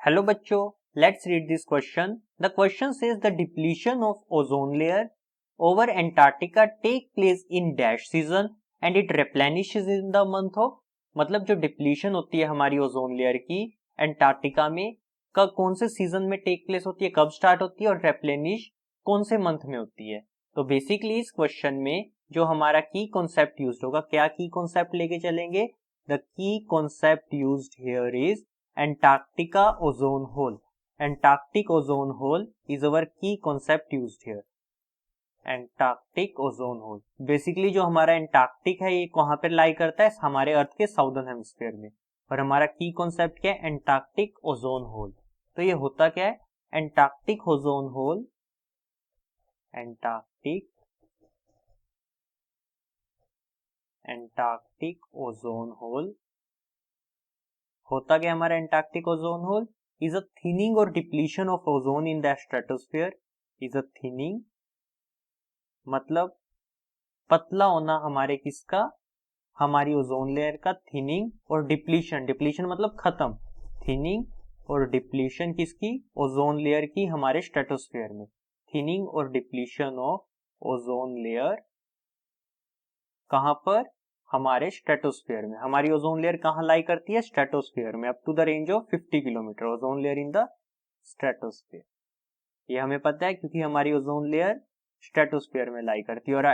Hello बच्चों, let's read this question. The question says the depletion of ozone layer over Antarctica take place in dash season and it replenishes in the month of, मतलब जो depletion होती है हमारी ozone layer की Antarctica में कौन से सीजन में टेक प्लेस होती है, कब स्टार्ट होती है और रेप्लेनिश कौन से मंथ में होती है। तो बेसिकली इस क्वेश्चन में जो हमारा की कॉन्सेप्ट यूज होगा, क्या की कॉन्सेप्ट लेके चलेंगे, the key concept used here is Antarctica ozone hole. Antarctic ozone hole is our key concept used here. Antarctic ozone hole. Basically जो हमारा एंटार्क्टिक है ये कहाँ पर लाई करता है, हमारे अर्थ के साउदर्न हेमिस्फीयर में। और हमारा की कॉन्सेप्ट क्या है, एंटार्क्टिक ओजोन होल। तो ये होता क्या है, Antarctic ozone hole, Antarctic ozone hole होता क्या हमारा Antarctic ozone hole is a thinning और depletion of ozone in the stratosphere. Is a thinning मतलब पतला होना हमारे किसका, हमारी ओजोन लेयर का, थिनिंग और डिप्लीशन, डिप्लीशन मतलब खत्म, थिनिंग और डिप्लीशन किसकी, ओजोन लेयर की हमारे स्ट्रेटोस्फीयर में। थिनिंग और डिप्लीशन ऑफ ओजोन लेयर कहां पर, हमारे स्ट्रेटोस्फीयर में। हमारी ओजोन लेयर कहां लाई करती है, स्ट्रेटोस्फीयर में, up to the range of 50 kilometre ozone layer in the stratosphere. ये हमें पता है क्योंकि हमारी ओजोन लेयर स्ट्रेटोस्फीयर में लाई करती है। और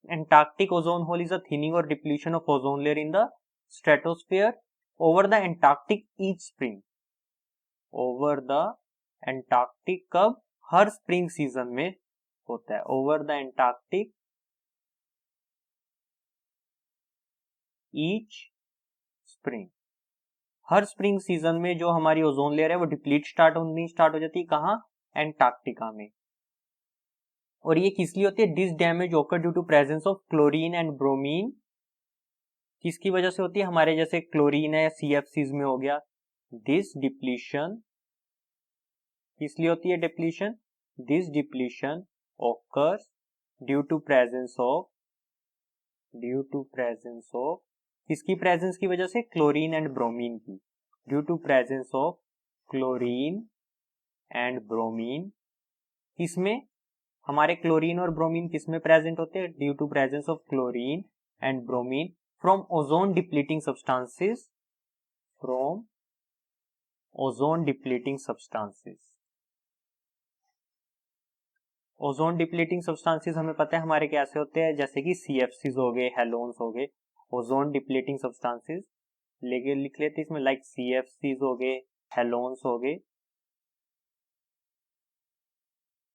Antarctic ozone hole is a thinning और depletion of ozone layer in the stratosphere over the Antarctic each spring. Over the Antarctic कब, हर स्प्रिंग सीजन में होता है। Over the Antarctic each spring, हर स्प्रिंग सीजन में जो हमारी ओजोन लेयर है वो डिप्लीट स्टार्ट हो जाती है, कहां, एंटार्क्टिका में। और ये किस लिए होती है, this damage occur due to presence of chlorine and bromine. किसकी वजह से होती है, हमारे जैसे क्लोरीन है CFCs में हो गया। दिस डिप्लीशन किस लिए होती है, depletion, this depletion occurs due to presence of किसकी प्रेजेंस की वजह से, क्लोरीन एंड ब्रोमीन की। Due to presence of chlorine and bromine, किसमें, हमारे क्लोरीन और ब्रोमीन किसमें प्रेजेंट होते हैं, due to presence of chlorine and bromine from ozone depleting substances, from ozone depleting substances. Ozone depleting substances हमें पता है हमारे कैसे होते हैं, जैसे कि CFCs हो गए, हेलोन्स हो गए। ओजोन डिप्लीटिंग सब्सटेंसेस लेके लिख लेते इसमें, लाइक CFCs हो गए, हेलोन्स हो गए।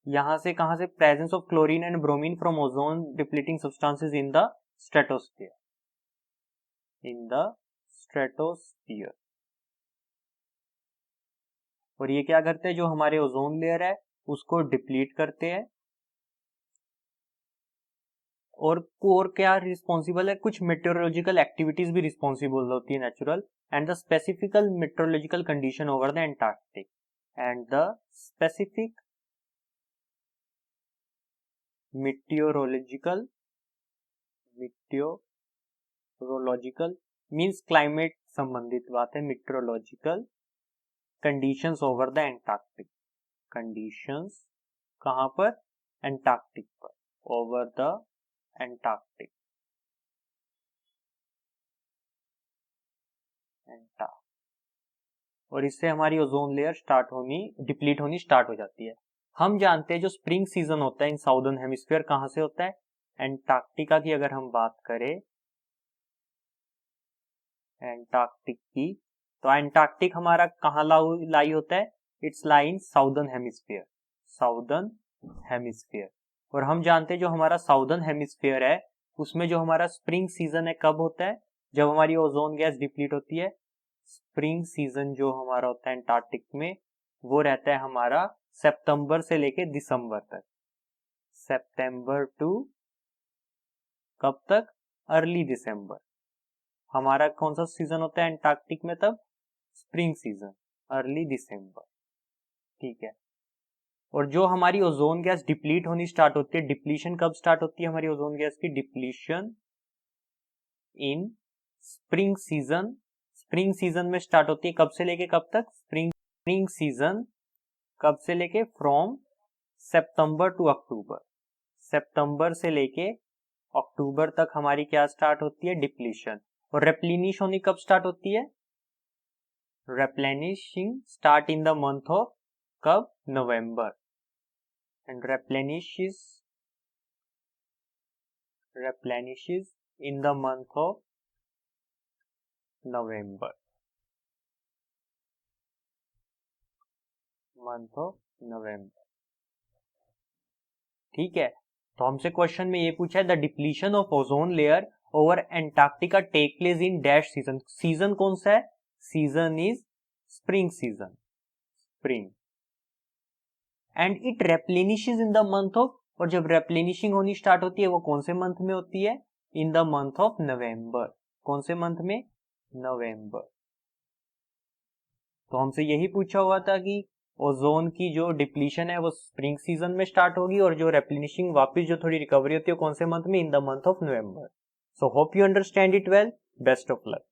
यहां से कहां से, presence of chlorine and bromine from ozone depleting substances in the stratosphere, in the stratosphere. और ये क्या करते हैं, जो हमारे ओजोन लेयर है उसको डिप्लीट करते हैं। और क्या रिस्पॉन्सिबल है, कुछ मेट्रोलॉजिकल एक्टिविटीज भी रिस्पॉन्सिबल होती है, natural and the specifical meteorological condition over the Antarctic, and the specific meteorological means climate संबंधित बात है, meteorological conditions over the Antarctic, conditions कहां पर, एंटार्क्टिक पर, ओवर द एंटार्क्टिक, और इससे हमारी ओजोन लेयर डिप्लीट होनी स्टार्ट हो जाती है। हम जानते हैं जो स्प्रिंग सीजन होता है इन साउदर्न हेमिस्फीयर कहां से होता है, एंटार्क्टिका की अगर हम बात करें, एंटार्क्टिक की, तो एंटार्क्टिक हमारा कहां लाई होता है, it's lie in southern hemisphere, southern hemisphere. और हम जानते हैं जो हमारा साउदर्न हेमिस्फीयर है उसमें जो हमारा स्प्रिंग सीजन है कब होता है, जब हमारी ओजोन गैस डिप्लीट होती है। स्प्रिंग सीजन जो हमारा होता है एंटार्क्टिक में वो रहता है हमारा सितंबर से लेके दिसंबर तक, सितंबर टू कब तक, अर्ली दिसंबर। हमारा कौन सा सीजन होता है एंटार्क्टिक में तब, स्प्रिंग सीजन, अर्ली दिसंबर, ठीक है। और जो हमारी ओजोन गैस डिप्लीट होनी स्टार्ट होती है, डिप्लीशन कब स्टार्ट होती है हमारी ओजोन गैस की, डिप्लीशन इन स्प्रिंग सीजन। स्प्रिंग सीजन में स्टार्ट होती है, कब से लेके कब तक, स्प्रिंग स्प्रिंग सीजन कब से लेके फ्रॉम सितंबर टू अक्टूबर, सितंबर से लेके अक्टूबर तक हमारी क्या स्टार्ट होती है, डिप्लीशन। और रेप्लेनिश होनी कब स्टार्ट होती है, replenishing start in the month of कब, नवंबर, and replenishes in the month of नवंबर, ठीक है। तो हमसे क्वेश्चन में ये पूछा है the depletion of ozone layer over Antarctica take place in dash season, season कौन सा है, season is spring season, spring, and it replenishes in the month of, और जब रेप्लेनिशिंग होनी स्टार्ट होती है वो कौन से मंथ में होती है, इन द मंथ ऑफ नवंबर, कौन से मंथ में, नवंबर। तो हमसे यही पूछा हुआ था कि ओजोन की जो डिप्लीशन है वो स्प्रिंग सीजन में स्टार्ट होगी और जो रेप्लेनिशिंग वापस जो थोड़ी रिकवरी होती है कौन से मंथ में, इन the month of November. So hope you understand it well, best of luck.